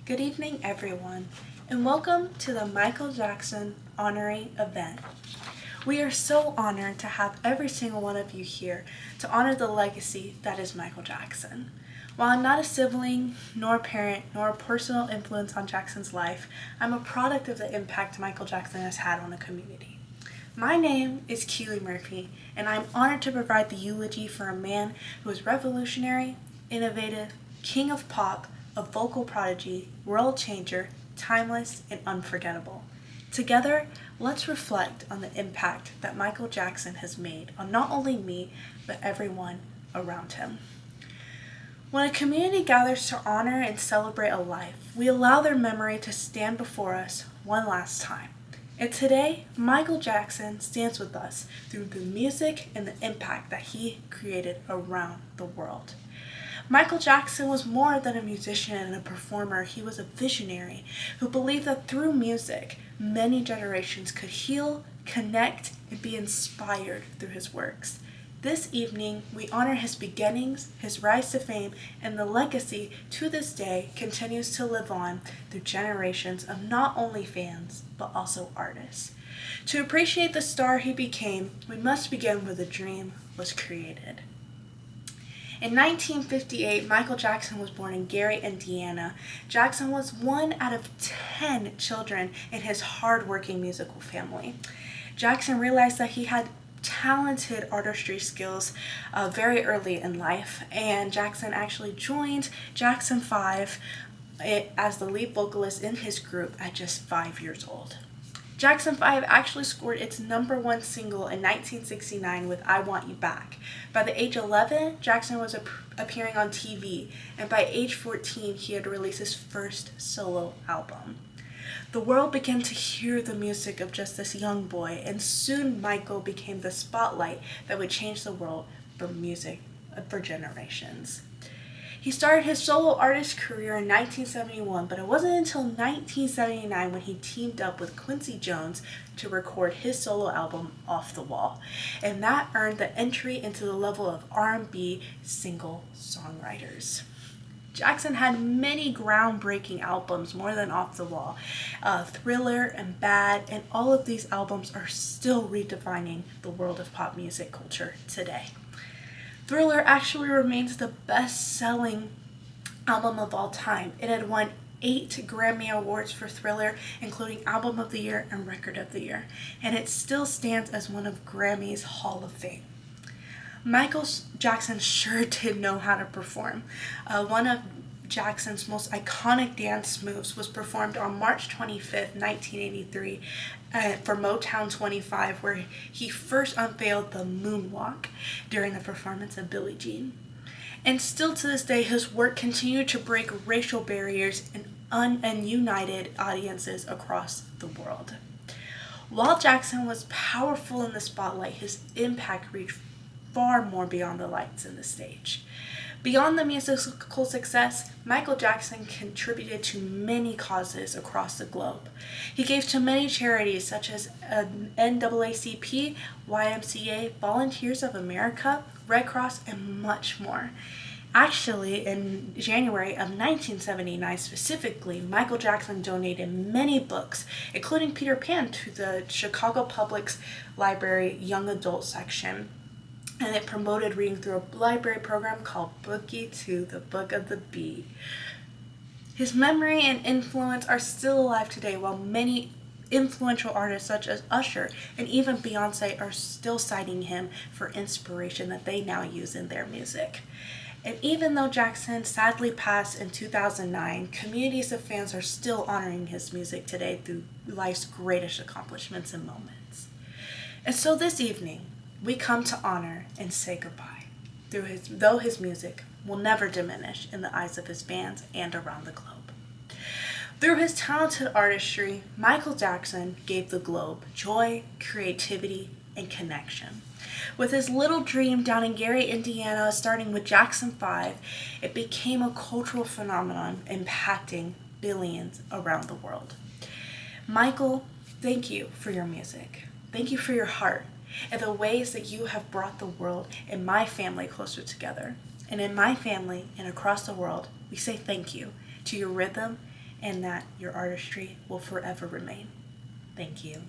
Good evening, everyone, and welcome to the Michael Jackson Honorary event. We are so honored to have every single one of you here to honor the legacy that is Michael Jackson. While I'm not a sibling, nor a parent, nor a personal influence on Jackson's life, I'm a product of the impact Michael Jackson has had on the community. My name is Keely Murphy, and I'm honored to provide the eulogy for a man who was revolutionary, innovative, king of pop, a vocal prodigy, world changer, timeless, and unforgettable. Together, let's reflect on the impact that Michael Jackson has made on not only me, but everyone around him. When a community gathers to honor and celebrate a life, we allow their memory to stand before us one last time. And today, Michael Jackson stands with us through the music and the impact that he created around the world. Michael Jackson was more than a musician and a performer. He was a visionary who believed that through music, many generations could heal, connect, and be inspired through his works. This evening, we honor his beginnings, his rise to fame, and the legacy to this day continues to live on through generations of not only fans, but also artists. To appreciate the star he became, we must begin where the dream was created. In 1958, Michael Jackson was born in Gary, Indiana. Jackson was one out of 10 children in his hard-working musical family. Jackson realized that he had talented artistry skills very early in life, and Jackson actually joined Jackson 5 as the lead vocalist in his group at just 5 years old. Jackson 5 actually scored its number one single in 1969 with I Want You Back. By the age 11, Jackson was appearing on TV, and by age 14, he had released his first solo album. The world began to hear the music of just this young boy, and soon Michael became the spotlight that would change the world for music for generations. He started his solo artist career in 1971, but it wasn't until 1979 when he teamed up with Quincy Jones to record his solo album Off the Wall, and that earned the entry into the level of R&B single songwriters. Jackson had many groundbreaking albums, more than Off the Wall, Thriller and Bad, and all of these albums are still redefining the world of pop music culture today. Thriller actually remains the best-selling album of all time. It had won 8 Grammy Awards for Thriller, including Album of the Year and Record of the Year, and it still stands as one of Grammy's Hall of Fame. Michael Jackson sure did know how to perform. One of Jackson's most iconic dance moves was performed on March 25th, 1983 for Motown 25, where he first unveiled the moonwalk during the performance of Billie Jean. And still to this day, his work continued to break racial barriers and united audiences across the world. While Jackson was powerful in the spotlight, his impact reached far more beyond the lights and the stage. Beyond the musical success, Michael Jackson contributed to many causes across the globe. He gave to many charities such as NAACP, YMCA, Volunteers of America, Red Cross, and much more. Actually, in January of 1979 specifically, Michael Jackson donated many books, including Peter Pan, to the Chicago Public Library Young Adult section, and it promoted reading through a library program called Bookie to the Book of the Bee. His memory and influence are still alive today, while many influential artists such as Usher and even Beyonce are still citing him for inspiration that they now use in their music. And even though Jackson sadly passed in 2009, communities of fans are still honoring his music today through life's greatest accomplishments and moments. And so this evening, we come to honor and say goodbye, though his music will never diminish in the eyes of his fans and around the globe. Through his talented artistry, Michael Jackson gave the globe joy, creativity, and connection. With his little dream down in Gary, Indiana, starting with Jackson 5, it became a cultural phenomenon impacting billions around the world. Michael, thank you for your music. Thank you for your heart and the ways that you have brought the world and my family closer together. And in my family and across the world, we say thank you to your rhythm and that your artistry will forever remain. Thank you.